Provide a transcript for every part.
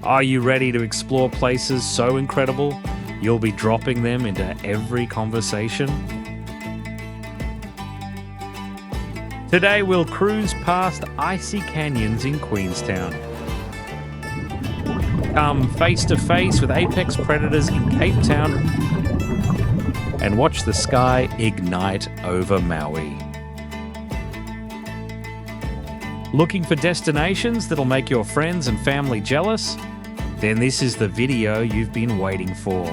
Are you ready to explore places so incredible you'll be dropping them into every conversation? Today we'll cruise past icy canyons in Queenstown. Come face to face with apex predators in Cape Town and watch the sky ignite over Maui. Looking for destinations that'll make your friends and family jealous? Then this is the video you've been waiting for.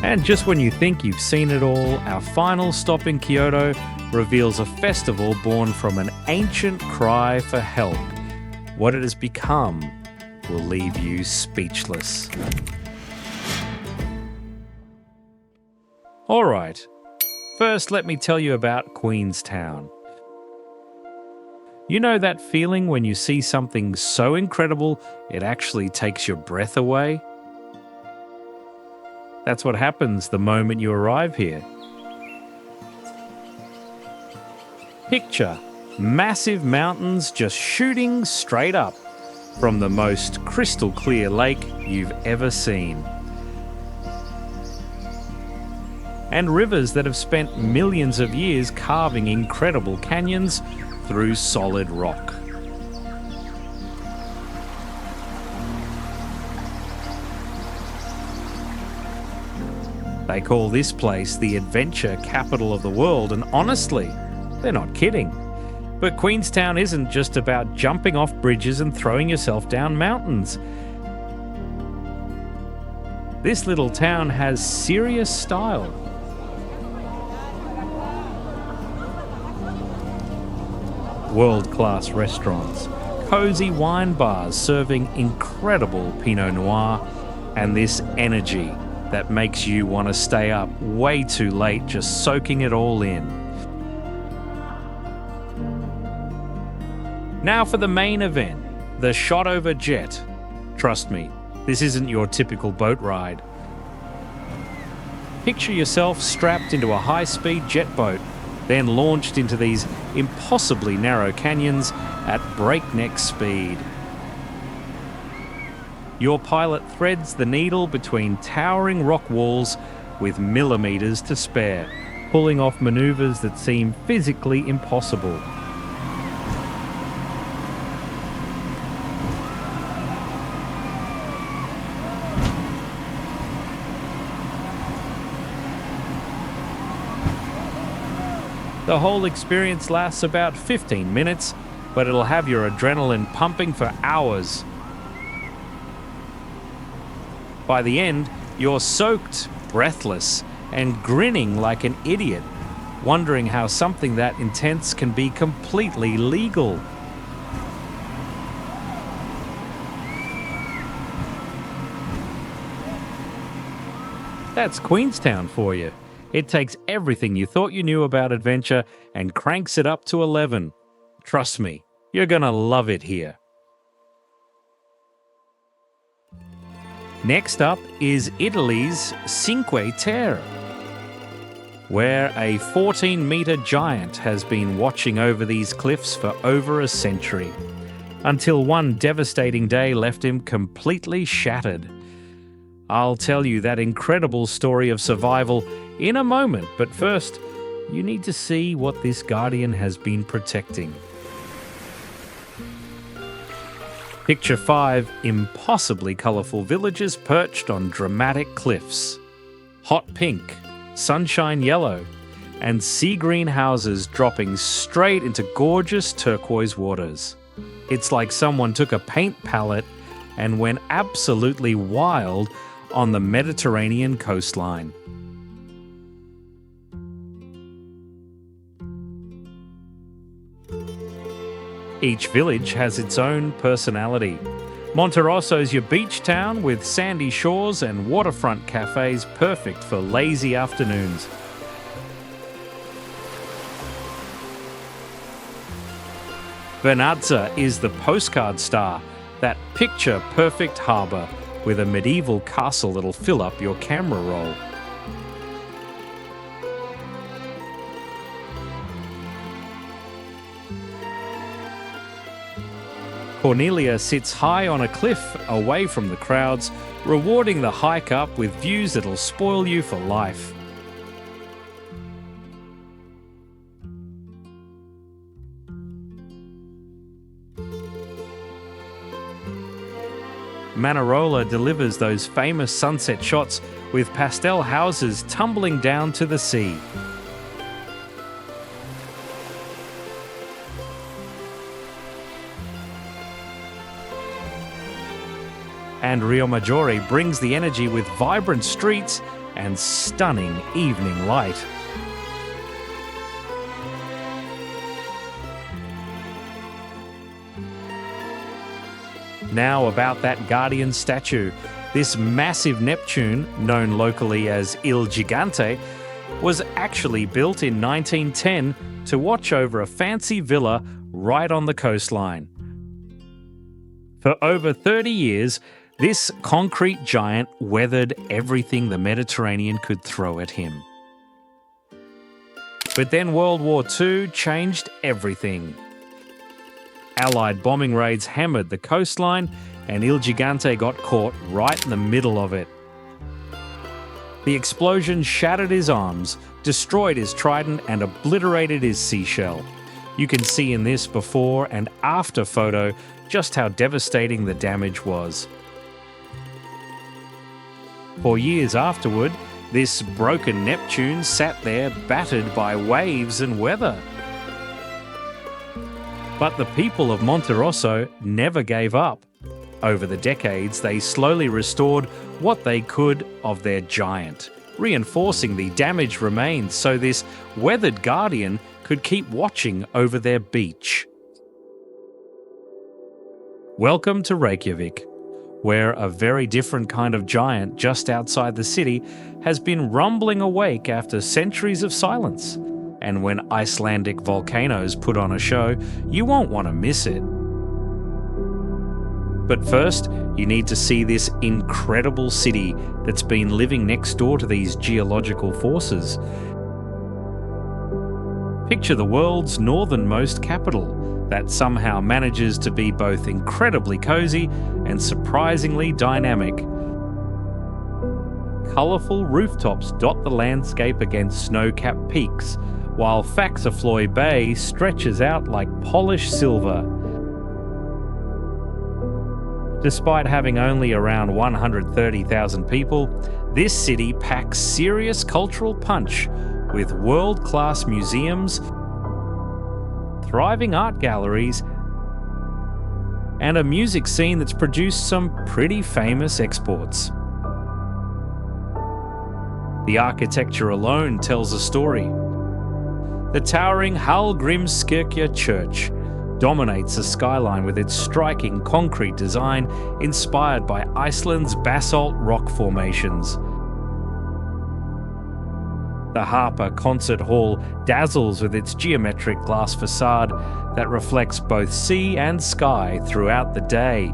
And just when you think you've seen it all, our final stop in Kyoto reveals a festival born from an ancient cry for help. What it has become will leave you speechless. All right, first let me tell you about Queenstown. You know that feeling when you see something so incredible it actually takes your breath away? That's what happens the moment you arrive here. Picture massive mountains just shooting straight up from the most crystal clear lake you've ever seen. And rivers that have spent millions of years carving incredible canyons through solid rock. They call this place the adventure capital of the world, and honestly, they're not kidding. But Queenstown isn't just about jumping off bridges and throwing yourself down mountains. This little town has serious style. World-class restaurants, cozy wine bars serving incredible Pinot Noir, and this energy that makes you want to stay up way too late just soaking it all in. Now for the main event, the shot over jet. Trust me, this isn't your typical boat ride. Picture yourself strapped into a high-speed jet boat, then launched into these impossibly narrow canyons at breakneck speed. Your pilot threads the needle between towering rock walls with millimeters to spare, pulling off maneuvers that seem physically impossible. The whole experience lasts about 15 minutes, but it'll have your adrenaline pumping for hours. By the end, you're soaked, breathless, and grinning like an idiot, wondering how something that intense can be completely legal. That's Queenstown for you. It takes everything you thought you knew about adventure and cranks it up to 11. Trust me, you're gonna love it here. Next up is Italy's Cinque Terre, where a 14-meter giant has been watching over these cliffs for over a century, until one devastating day left him completely shattered. I'll tell you that incredible story of survival in a moment, but first, you need to see what this guardian has been protecting. Picture 5 impossibly colourful villages perched on dramatic cliffs. Hot pink, sunshine yellow, and sea green houses dropping straight into gorgeous turquoise waters. It's like someone took a paint palette and went absolutely wild on the Mediterranean coastline. Each village has its own personality. Monterosso's your beach town with sandy shores and waterfront cafes perfect for lazy afternoons. Vernazza is the postcard star, that picture-perfect harbour with a medieval castle that'll fill up your camera roll. Cornelia sits high on a cliff away from the crowds, rewarding the hike up with views that'll spoil you for life. Manarola delivers those famous sunset shots with pastel houses tumbling down to the sea. And Rio Maggiore brings the energy with vibrant streets and stunning evening light. Now about that guardian statue. This massive Neptune, known locally as Il Gigante, was actually built in 1910 to watch over a fancy villa right on the coastline. For over 30 years, this concrete giant weathered everything the Mediterranean could throw at him. But then World War II changed everything. Allied bombing raids hammered the coastline, and Il Gigante got caught right in the middle of it. The explosion shattered his arms, destroyed his trident, and obliterated his seashell. You can see in this before and after photo just how devastating the damage was. For years afterward, this broken Neptune sat there battered by waves and weather. But the people of Monterosso never gave up. Over the decades, they slowly restored what they could of their giant, reinforcing the damaged remains so this weathered guardian could keep watching over their beach. Welcome to Reykjavik, where a very different kind of giant just outside the city has been rumbling awake after centuries of silence. And when Icelandic volcanoes put on a show, you won't want to miss it. But first, you need to see this incredible city that's been living next door to these geological forces. Picture the world's northernmost capital that somehow manages to be both incredibly cozy and surprisingly dynamic. Colourful rooftops dot the landscape against snow-capped peaks, while Faxafloy Bay stretches out like polished silver. Despite having only around 130,000 people, this city packs serious cultural punch with world-class museums, thriving art galleries, and a music scene that's produced some pretty famous exports. The architecture alone tells a story. The towering Hallgrímskirkja church dominates the skyline with its striking concrete design inspired by Iceland's basalt rock formations. The Harpa Concert Hall dazzles with its geometric glass facade that reflects both sea and sky throughout the day.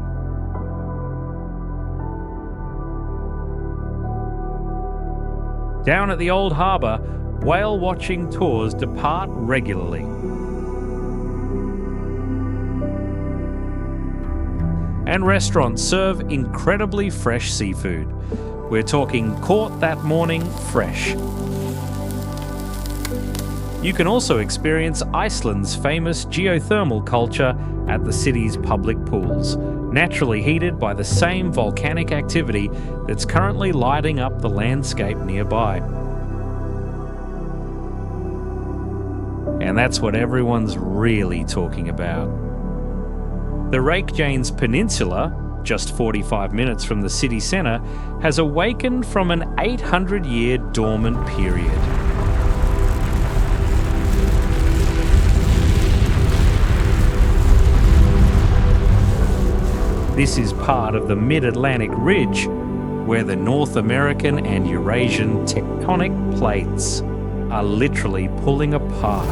Down at the old harbour, whale-watching tours depart regularly. And restaurants serve incredibly fresh seafood. We're talking caught that morning fresh. You can also experience Iceland's famous geothermal culture at the city's public pools, naturally heated by the same volcanic activity that's currently lighting up the landscape nearby. And that's what everyone's really talking about. The Reykjanes Peninsula, just 45 minutes from the city centre, has awakened from an 800-year dormant period. This is part of the Mid-Atlantic Ridge, where the North American and Eurasian tectonic plates are literally pulling apart.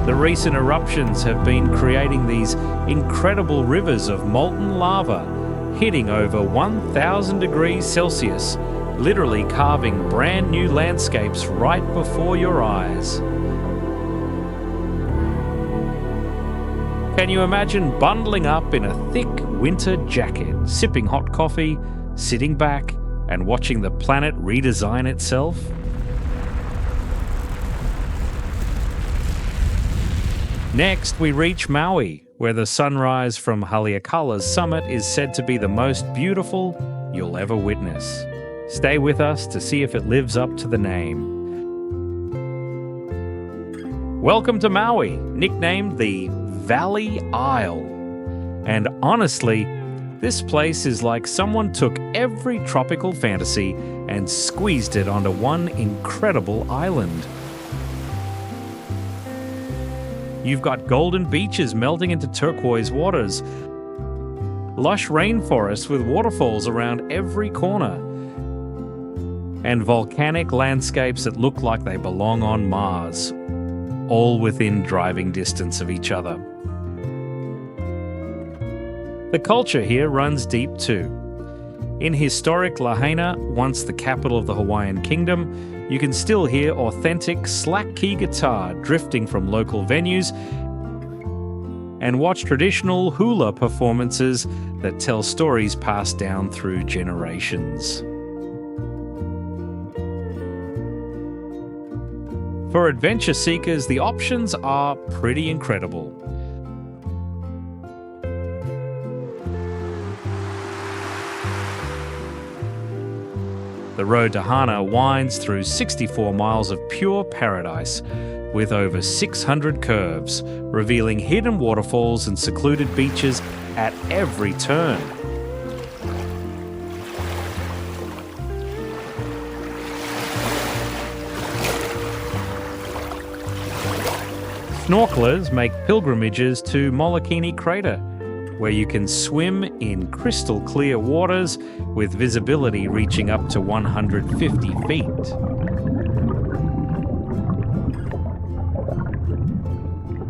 The recent eruptions have been creating these incredible rivers of molten lava, hitting over 1,000 degrees Celsius, literally carving brand new landscapes right before your eyes. Can you imagine bundling up in a thick winter jacket, sipping hot coffee, sitting back, and watching the planet redesign itself? Next, we reach Maui, where the sunrise from Haleakala's summit is said to be the most beautiful you'll ever witness. Stay with us to see if it lives up to the name. Welcome to Maui, nicknamed the Valley Isle. And honestly, this place is like someone took every tropical fantasy and squeezed it onto one incredible island. You've got golden beaches melting into turquoise waters, lush rainforests with waterfalls around every corner, and volcanic landscapes that look like they belong on Mars, all within driving distance of each other. The culture here runs deep too. In historic Lahaina, once the capital of the Hawaiian Kingdom, you can still hear authentic slack key guitar drifting from local venues and watch traditional hula performances that tell stories passed down through generations. For adventure seekers, the options are pretty incredible. The road to Hana winds through 64 miles of pure paradise, with over 600 curves, revealing hidden waterfalls and secluded beaches at every turn. Snorkelers make pilgrimages to Molokini Crater, where you can swim in crystal clear waters with visibility reaching up to 150 feet.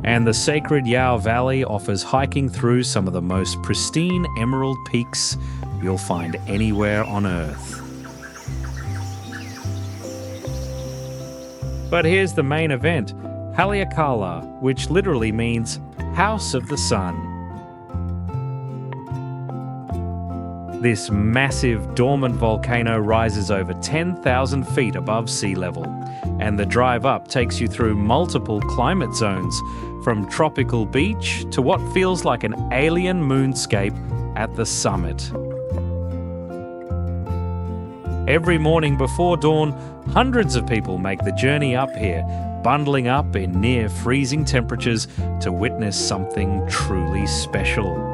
And the sacred Yao Valley offers hiking through some of the most pristine emerald peaks you'll find anywhere on Earth. But here's the main event, Haleakala, which literally means House of the Sun. This massive dormant volcano rises over 10,000 feet above sea level, and the drive up takes you through multiple climate zones, from tropical beach to what feels like an alien moonscape at the summit. Every morning before dawn, hundreds of people make the journey up here, bundling up in near freezing temperatures to witness something truly special.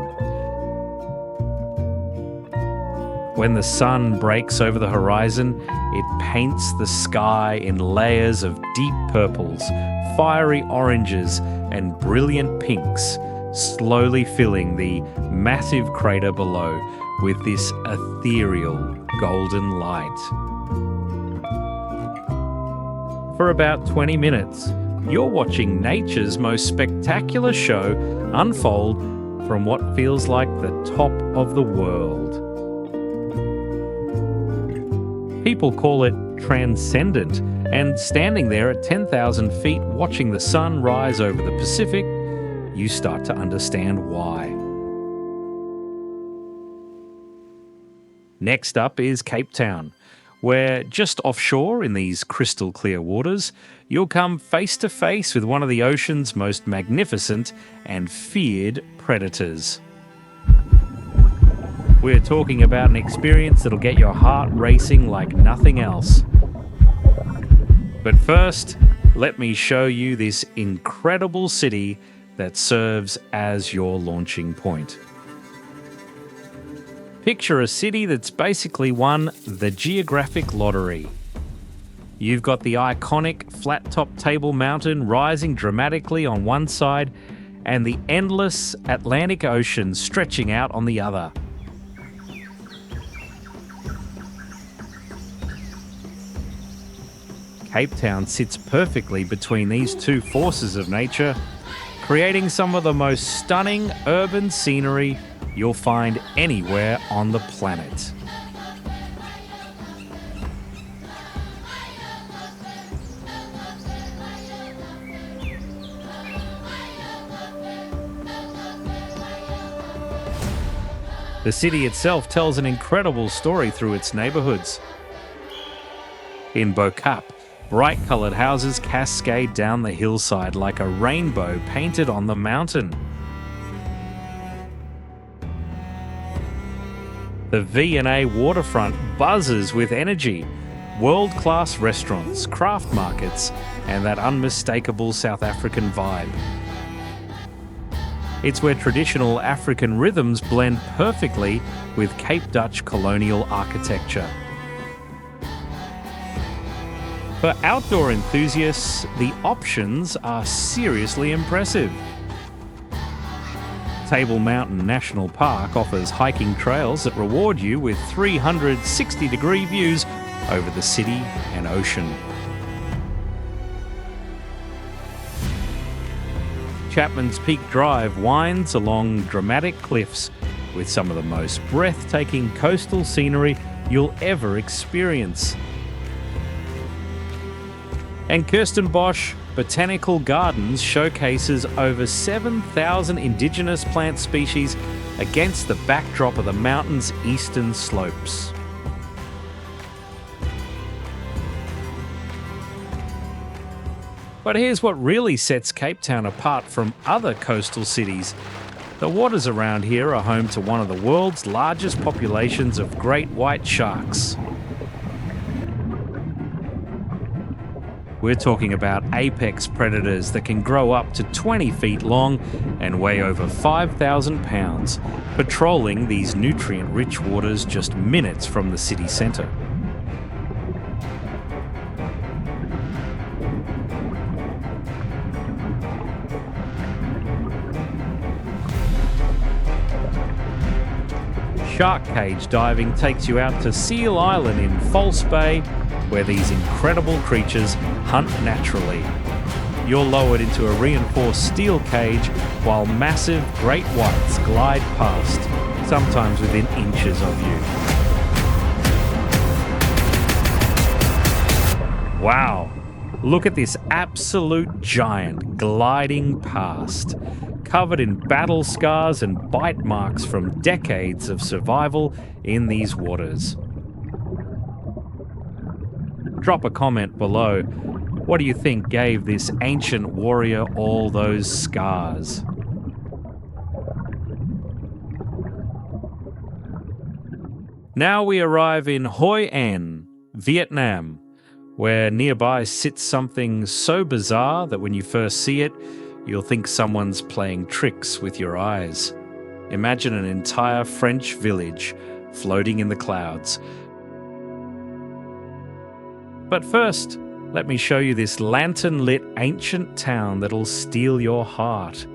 When the sun breaks over the horizon, it paints the sky in layers of deep purples, fiery oranges, and brilliant pinks, slowly filling the massive crater below with this ethereal golden light. For about 20 minutes, you're watching nature's most spectacular show unfold from what feels like the top of the world. People call it transcendent, and standing there at 10,000 feet watching the sun rise over the Pacific, you start to understand why. Next up is Cape Town, where just offshore in these crystal clear waters, you'll come face to face with one of the ocean's most magnificent and feared predators. We're talking about an experience that'll get your heart racing like nothing else. But first, let me show you this incredible city that serves as your launching point. Picture a city that's basically won the geographic lottery. You've got the iconic flat-top Table Mountain rising dramatically on one side and the endless Atlantic Ocean stretching out on the other. Cape Town sits perfectly between these two forces of nature, creating some of the most stunning urban scenery you'll find anywhere on the planet. The city itself tells an incredible story through its neighborhoods. In Bokap, bright-colored houses cascade down the hillside like a rainbow painted on the mountain. The V&A waterfront buzzes with energy, world-class restaurants, craft markets, and that unmistakable South African vibe. It's where traditional African rhythms blend perfectly with Cape Dutch colonial architecture. For outdoor enthusiasts, the options are seriously impressive. Table Mountain National Park offers hiking trails that reward you with 360-degree views over the city and ocean. Chapman's Peak Drive winds along dramatic cliffs with some of the most breathtaking coastal scenery you'll ever experience. And Kirstenbosch Botanical Gardens showcases over 7,000 indigenous plant species against the backdrop of the mountain's eastern slopes. But here's what really sets Cape Town apart from other coastal cities. The waters around here are home to one of the world's largest populations of great white sharks. We're talking about apex predators that can grow up to 20 feet long and weigh over 5,000 pounds, patrolling these nutrient-rich waters just minutes from the city centre. Shark cage diving takes you out to Seal Island in False Bay, where these incredible creatures hunt naturally. You're lowered into a reinforced steel cage while massive great whites glide past, sometimes within inches of you. Wow! Look at this absolute giant gliding past, covered in battle scars and bite marks from decades of survival in these waters. Drop a comment below. What do you think gave this ancient warrior all those scars? Now we arrive in Hoi An, Vietnam, where nearby sits something so bizarre that when you first see it, you'll think someone's playing tricks with your eyes. Imagine an entire French village floating in the clouds. But first, let me show you this lantern-lit ancient town that'll steal your heart.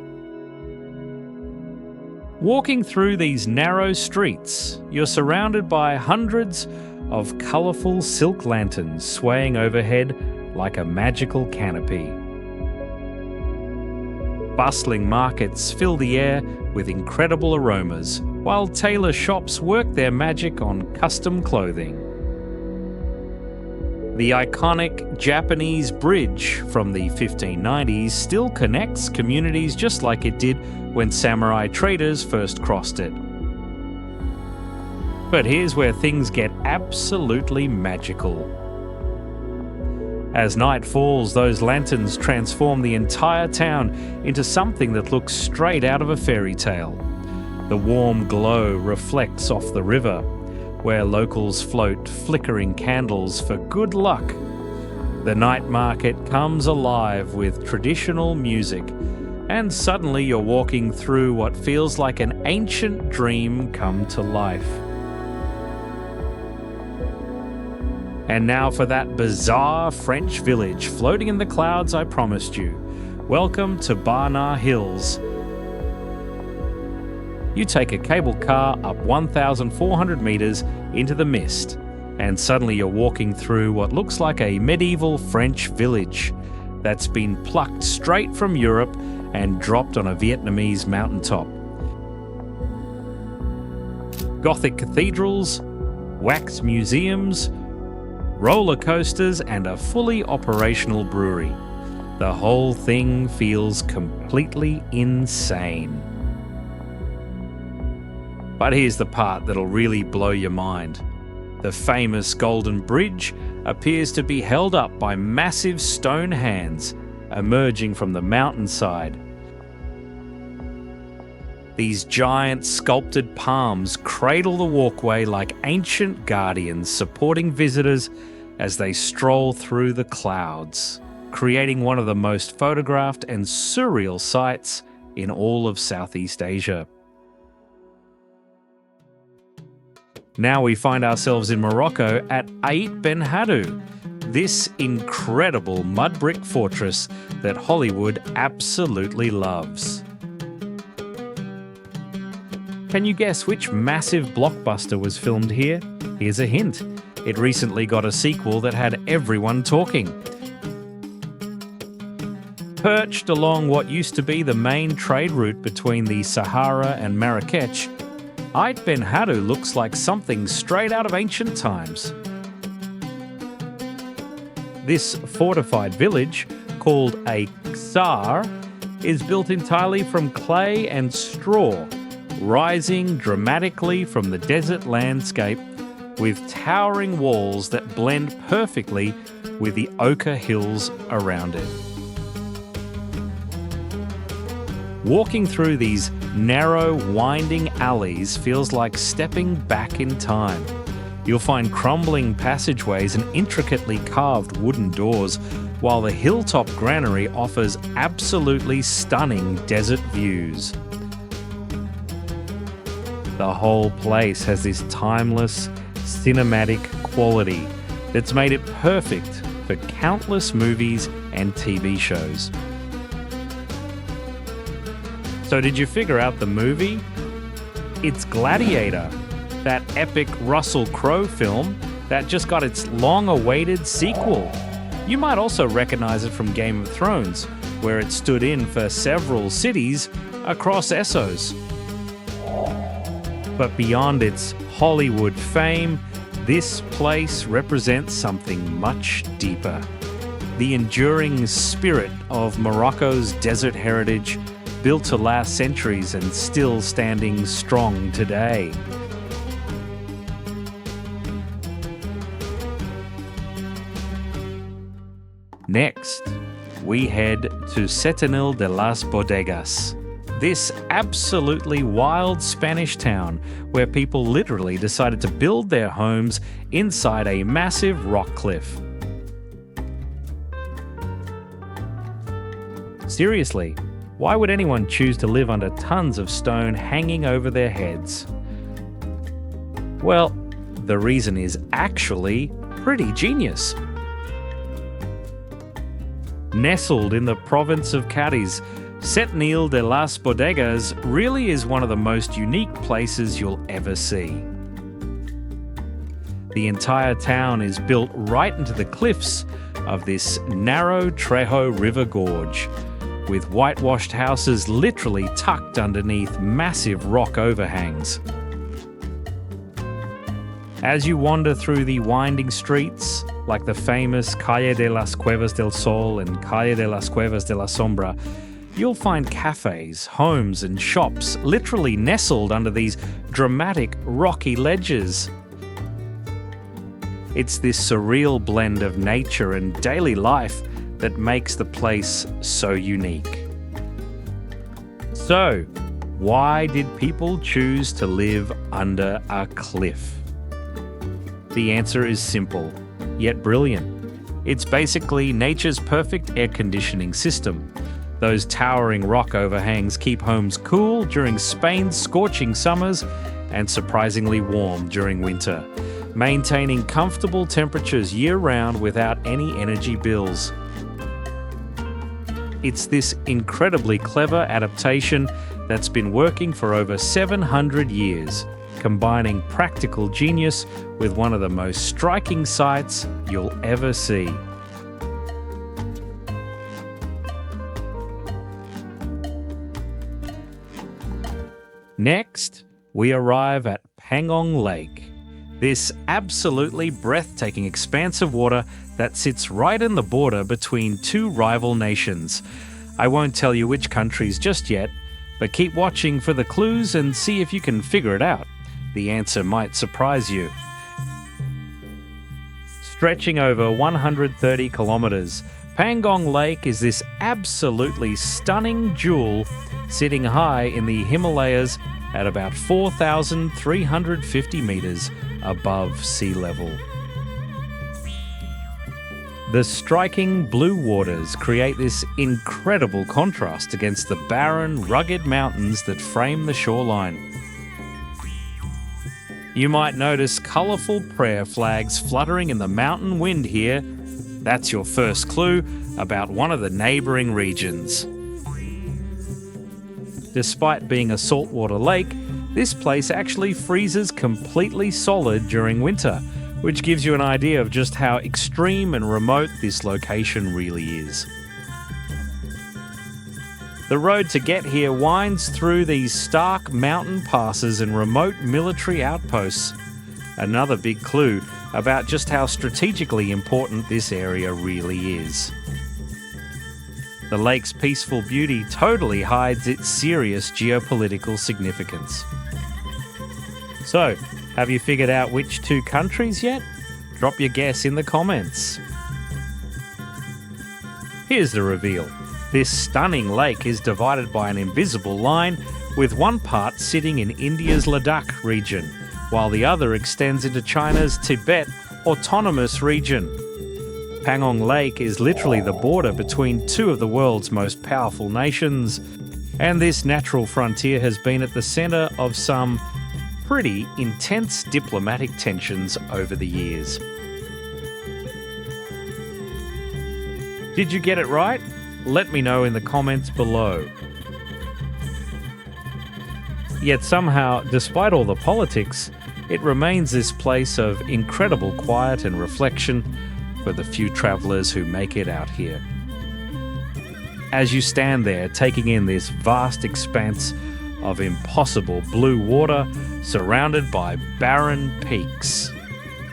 Walking through these narrow streets, you're surrounded by hundreds of colourful silk lanterns swaying overhead like a magical canopy. Bustling markets fill the air with incredible aromas, while tailor shops work their magic on custom clothing. The iconic Japanese bridge from the 1590s still connects communities just like it did when samurai traders first crossed it. But here's where things get absolutely magical. As night falls, those lanterns transform the entire town into something that looks straight out of a fairy tale. The warm glow reflects off the river, where locals float flickering candles for good luck. The night market comes alive with traditional music, and suddenly you're walking through what feels like an ancient dream come to life. And now for that bizarre French village floating in the clouds I promised you. Welcome to Barnard Hills. You take a cable car up 1,400 metres into the mist, and suddenly you're walking through what looks like a medieval French village that's been plucked straight from Europe and dropped on a Vietnamese mountaintop. Gothic cathedrals, wax museums, roller coasters, and a fully operational brewery. The whole thing feels completely insane. But here's the part that'll really blow your mind. The famous Golden Bridge appears to be held up by massive stone hands emerging from the mountainside. These giant sculpted palms cradle the walkway like ancient guardians supporting visitors as they stroll through the clouds, creating one of the most photographed and surreal sights in all of Southeast Asia. Now we find ourselves in Morocco at Ait Benhaddou, this incredible mud brick fortress that Hollywood absolutely loves. Can you guess which massive blockbuster was filmed here? Here's a hint. It recently got a sequel that had everyone talking. Perched along what used to be the main trade route between the Sahara and Marrakech, Ait Benhaddou looks like something straight out of ancient times. This fortified village, called a ksar, is built entirely from clay and straw, rising dramatically from the desert landscape with towering walls that blend perfectly with the ochre hills around it. Walking through these narrow, winding alleys feels like stepping back in time. You'll find crumbling passageways and intricately carved wooden doors, while the hilltop granary offers absolutely stunning desert views. The whole place has this timeless, cinematic quality that's made it perfect for countless movies and TV shows. So did you figure out the movie? It's Gladiator, that epic Russell Crowe film that just got its long-awaited sequel. You might also recognize it from Game of Thrones, where it stood in for several cities across Essos. But beyond its Hollywood fame, this place represents something much deeper. The enduring spirit of Morocco's desert heritage, built to last centuries and still standing strong today. Next, we head to Setenil de las Bodegas, this absolutely wild Spanish town where people literally decided to build their homes inside a massive rock cliff. Seriously, why would anyone choose to live under tons of stone hanging over their heads? Well, the reason is actually pretty genius. Nestled in the province of Cádiz, Setenil de las Bodegas really is one of the most unique places you'll ever see. The entire town is built right into the cliffs of this narrow Trejo River gorge, with whitewashed houses literally tucked underneath massive rock overhangs. As you wander through the winding streets, like the famous Calle de las Cuevas del Sol and Calle de las Cuevas de la Sombra, you'll find cafes, homes and shops literally nestled under these dramatic rocky ledges. It's this surreal blend of nature and daily life that makes the place so unique. So, why did people choose to live under a cliff? The answer is simple, yet brilliant. It's basically nature's perfect air conditioning system. Those towering rock overhangs keep homes cool during Spain's scorching summers and surprisingly warm during winter, maintaining comfortable temperatures year-round without any energy bills. It's this incredibly clever adaptation that's been working for over 700 years, combining practical genius with one of the most striking sights you'll ever see. Next, we arrive at Pangong Lake, this absolutely breathtaking expanse of water that sits right in the border between two rival nations. I won't tell you which countries just yet, But keep watching for the clues and see if you can figure it out. The answer might surprise you. Stretching over 130 kilometers, Pangong Lake is this absolutely stunning jewel sitting high in the Himalayas at about 4,350 meters above sea level. The striking blue waters create this incredible contrast against the barren, rugged mountains that frame the shoreline. You might notice colourful prayer flags fluttering in the mountain wind here. That's your first clue about one of the neighbouring regions. Despite being a saltwater lake, this place actually freezes completely solid during winter, which gives you an idea of just how extreme and remote this location really is. The road to get here winds through these stark mountain passes and remote military outposts. Another big clue about just how strategically important this area really is. The lake's peaceful beauty totally hides its serious geopolitical significance. So, have you figured out which two countries yet? Drop your guess in the comments. Here's the reveal. This stunning lake is divided by an invisible line, with one part sitting in India's Ladakh region, while the other extends into China's Tibet autonomous region. Pangong Lake is literally the border between two of the world's most powerful nations, and this natural frontier has been at the centre of some pretty intense diplomatic tensions over the years. Did you get it right? Let me know in the comments below. Yet somehow, despite all the politics, it remains this place of incredible quiet and reflection for the few travellers who make it out here. As you stand there taking in this vast expanse of impossible blue water surrounded by barren peaks,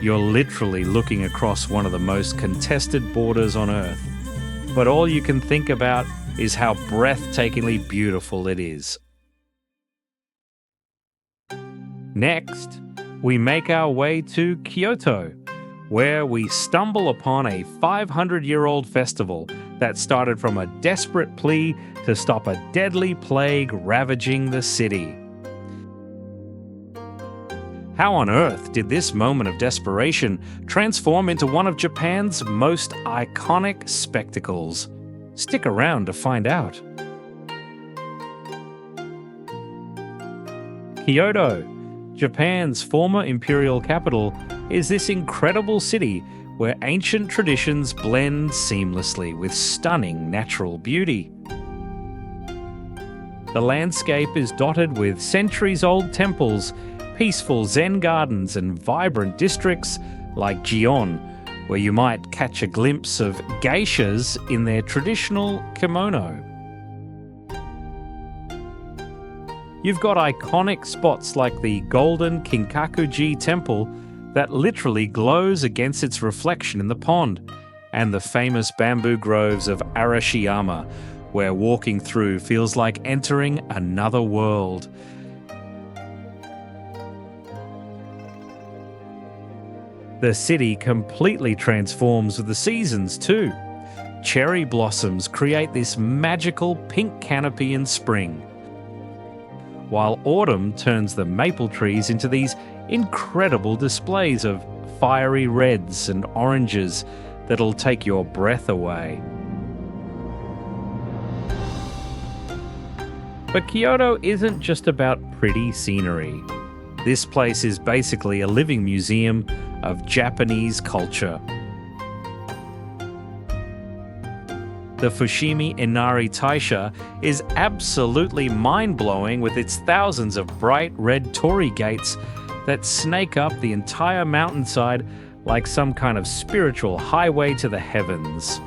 you're literally looking across one of the most contested borders on Earth. But all you can think about is how breathtakingly beautiful it is. Next, we make our way to Kyoto, where we stumble upon a 500-year-old festival that started from a desperate plea to stop a deadly plague ravaging the city. How on earth did this moment of desperation transform into one of Japan's most iconic spectacles? Stick around to find out. Kyoto, Japan's former imperial capital, is this incredible city where ancient traditions blend seamlessly with stunning natural beauty. The landscape is dotted with centuries-old temples, peaceful Zen gardens and vibrant districts like Gion, where you might catch a glimpse of geishas in their traditional kimono. You've got iconic spots like the golden Kinkakuji temple that literally glows against its reflection in the pond, and the famous bamboo groves of Arashiyama, where walking through feels like entering another world. The city completely transforms with the seasons too. Cherry blossoms create this magical pink canopy in spring, while autumn turns the maple trees into these incredible displays of fiery reds and oranges that'll take your breath away. But Kyoto isn't just about pretty scenery. This place is basically a living museum of Japanese culture. The Fushimi Inari Taisha is absolutely mind-blowing with its thousands of bright red torii gates that snake up the entire mountainside like some kind of spiritual highway to the heavens.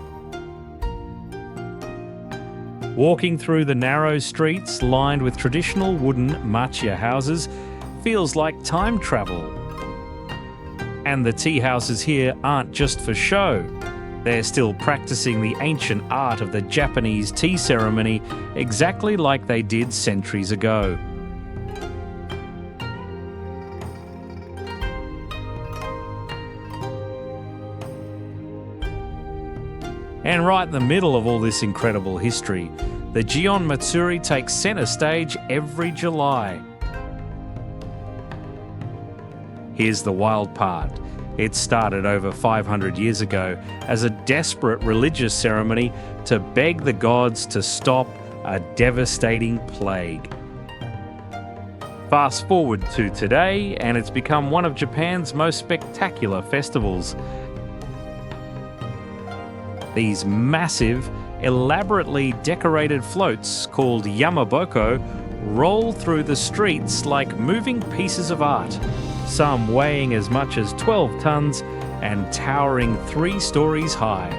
Walking through the narrow streets lined with traditional wooden machiya houses feels like time travel. And the tea houses here aren't just for show. They're still practicing the ancient art of the Japanese tea ceremony exactly like they did centuries ago. And right in the middle of all this incredible history, the Gion Matsuri takes centre stage every July. Here's the wild part. It started over 500 years ago as a desperate religious ceremony to beg the gods to stop a devastating plague. Fast forward to today, and it's become one of Japan's most spectacular festivals. These massive, elaborately decorated floats called yamaboko roll through the streets like moving pieces of art, some weighing as much as 12 tons and towering 3 stories high.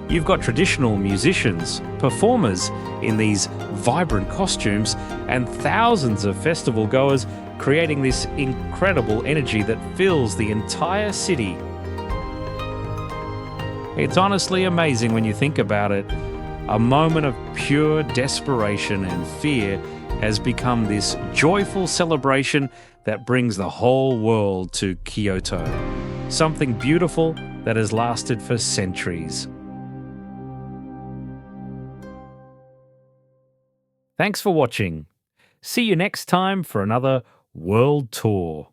You've got traditional musicians, performers in these vibrant costumes, and thousands of festival goers creating this incredible energy that fills the entire city. It's honestly amazing when you think about it. A moment of pure desperation and fear has become this joyful celebration that brings the whole world to Kyoto. Something beautiful that has lasted for centuries. Thanks for watching. See you next time for another World Tour.